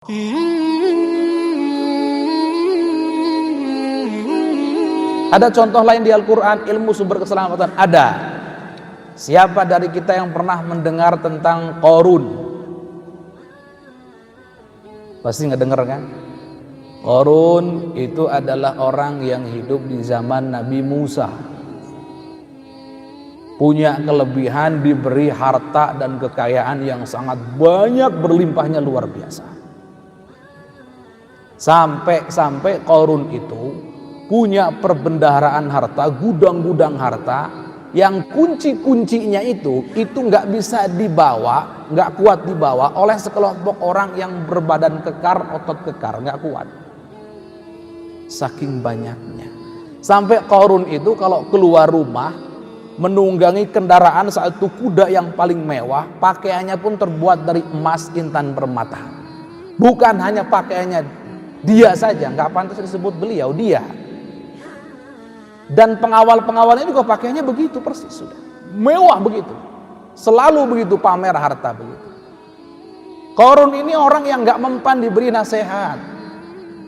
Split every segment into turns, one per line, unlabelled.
Ada contoh lain di Al-Quran, ilmu sumber keselamatan ada. Siapa dari kita yang pernah mendengar tentang Qarun? Pasti nggak dengar kan? Qarun itu adalah orang yang hidup di zaman Nabi Musa. Punya kelebihan, diberi harta dan kekayaan yang sangat banyak, berlimpahnya luar biasa. Sampai Qarun itu punya perbendaharaan harta, gudang-gudang harta yang kunci-kuncinya itu nggak bisa dibawa, nggak kuat dibawa oleh sekelompok orang yang berbadan kekar, otot kekar, nggak kuat. Saking banyaknya. Sampai Qarun itu kalau keluar rumah menunggangi kendaraan satu kuda yang paling mewah, pakaiannya pun terbuat dari emas intan permata. Bukan hanya pakaiannya dia saja, nggak pantas disebut beliau, dia. Dan pengawal-pengawalnya juga pakaiannya begitu persis sudah. Mewah begitu. Selalu begitu pamer harta begitu. Qarun ini orang yang nggak mempan diberi nasihat.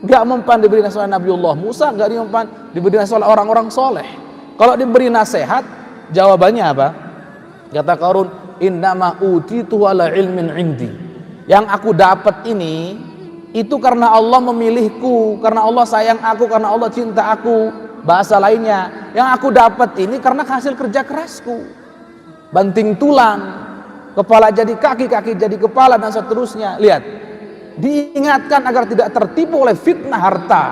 Nggak mempan diberi nasihat Nabiullah Musa, nggak mempan diberi nasihat oleh orang-orang soleh. Kalau diberi nasihat, jawabannya apa? Kata Qarun, innama utitu ala ilmin indi. Yang aku dapat ini itu karena Allah memilihku, karena Allah sayang aku, karena Allah cinta aku. Bahasa lainnya, yang aku dapat ini karena hasil kerja kerasku. Banting tulang, kepala jadi kaki, kaki jadi kepala, dan seterusnya. Lihat, diingatkan agar tidak tertipu oleh fitnah harta,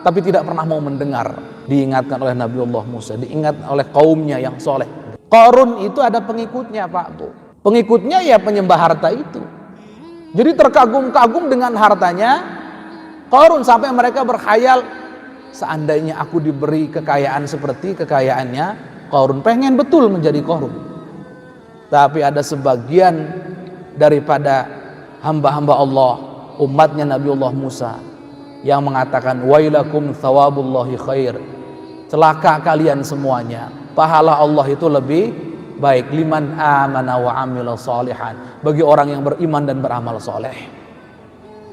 tapi tidak pernah mau mendengar. Diingatkan oleh Nabiullah Musa, diingat oleh kaumnya yang soleh. Qarun itu ada pengikutnya, Pak Bu. Pengikutnya ya penyembah harta itu. Jadi terkagum-kagum dengan hartanya Qarun, sampai mereka berkhayal, seandainya aku diberi kekayaan seperti kekayaannya Qarun, pengen betul menjadi Qarun. Tapi ada sebagian daripada hamba-hamba Allah, umatnya Nabiullah Musa, yang mengatakan wailakum thawabullahi khair, celaka kalian semuanya, pahala Allah itu lebih baik liman amana wa amila salihan, bagi orang yang beriman dan beramal soleh.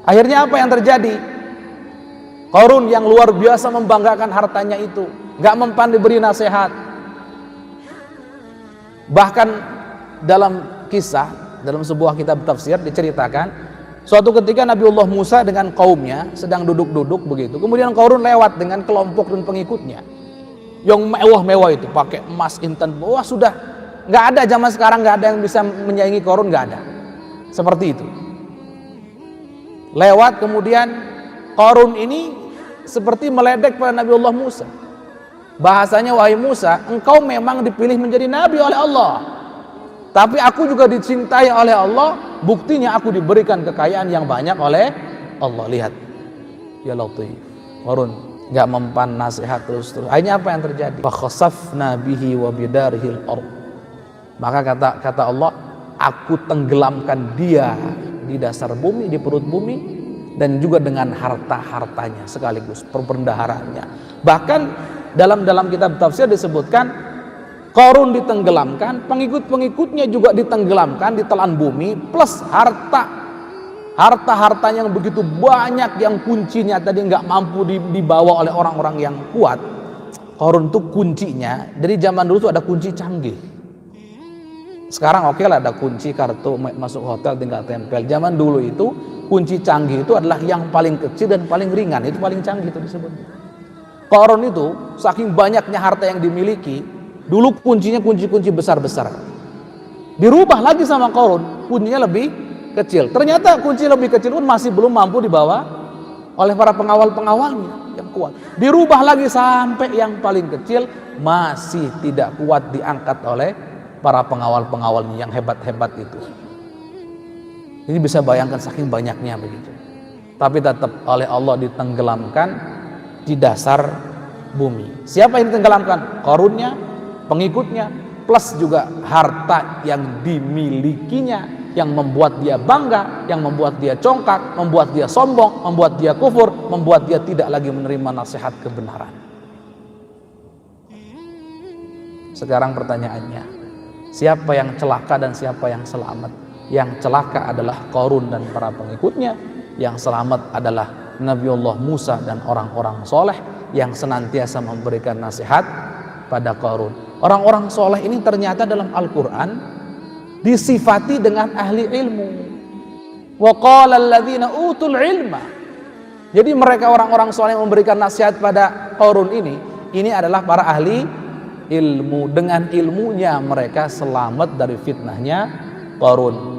Akhirnya apa yang terjadi? Qarun yang luar biasa membanggakan hartanya itu, gak mempan diberi nasihat. Bahkan dalam kisah, dalam sebuah kitab tafsir diceritakan, suatu ketika Nabiullah Musa dengan kaumnya sedang duduk-duduk begitu, kemudian Qarun lewat dengan kelompok dan pengikutnya yang mewah-mewah itu, pakai emas intan. Wah, sudah nggak ada zaman sekarang, nggak ada yang bisa menyaingi Qarun, nggak ada. Seperti itu. Lewat, kemudian Qarun ini seperti meledek pada Nabiullah Musa. Bahasanya, wahai Musa, engkau memang dipilih menjadi nabi oleh Allah, tapi aku juga dicintai oleh Allah. Buktinya aku diberikan kekayaan yang banyak oleh Allah. Lihat, ya Latif, Qarun nggak mempan nasihat terus. Akhirnya apa yang terjadi? Fa khasafna bihi wa bidarihil ardh. Maka kata Allah, aku tenggelamkan dia di dasar bumi, di perut bumi, dan juga dengan harta-hartanya sekaligus, perbendaharaannya. Bahkan dalam kitab tafsir disebutkan Qarun ditenggelamkan, pengikut-pengikutnya juga ditenggelamkan, ditelan bumi, plus harta yang begitu banyak, yang kuncinya tadi nggak mampu dibawa oleh orang-orang yang kuat. Qarun itu kuncinya, dari zaman dulu tuh ada kunci canggih. Sekarang oke lah, ada kunci kartu masuk hotel tinggal tempel. Zaman dulu itu kunci canggih itu adalah yang paling kecil dan paling ringan, itu paling canggih itu disebut. Qarun itu saking banyaknya harta yang dimiliki, dulu kuncinya kunci-kunci besar-besar. Dirubah lagi sama Qarun, kuncinya lebih kecil. Ternyata kunci lebih kecil pun masih belum mampu dibawa oleh para pengawal-pengawalnya yang kuat. Dirubah lagi sampai yang paling kecil, masih tidak kuat diangkat oleh para pengawal-pengawalnya yang hebat-hebat itu. Ini bisa bayangkan saking banyaknya begitu. Tapi tetap oleh Allah ditenggelamkan di dasar bumi. Siapa yang ditenggelamkan? Qarunnya, pengikutnya, plus juga harta yang dimilikinya, yang membuat dia bangga, yang membuat dia congkak, membuat dia sombong, membuat dia kufur, membuat dia tidak lagi menerima nasihat kebenaran. Sekarang pertanyaannya, siapa yang celaka dan siapa yang selamat? Yang celaka adalah Qarun dan para pengikutnya, yang selamat adalah Nabiullah Musa dan orang-orang soleh yang senantiasa memberikan nasihat pada Qarun. Orang-orang soleh ini ternyata dalam Al-Quran disifati dengan ahli ilmu. Wa qala alladzina utul ilma. Jadi mereka orang-orang soleh yang memberikan nasihat pada Qarun ini adalah para ahli ilmu. Dengan ilmunya mereka selamat dari fitnahnya Qarun.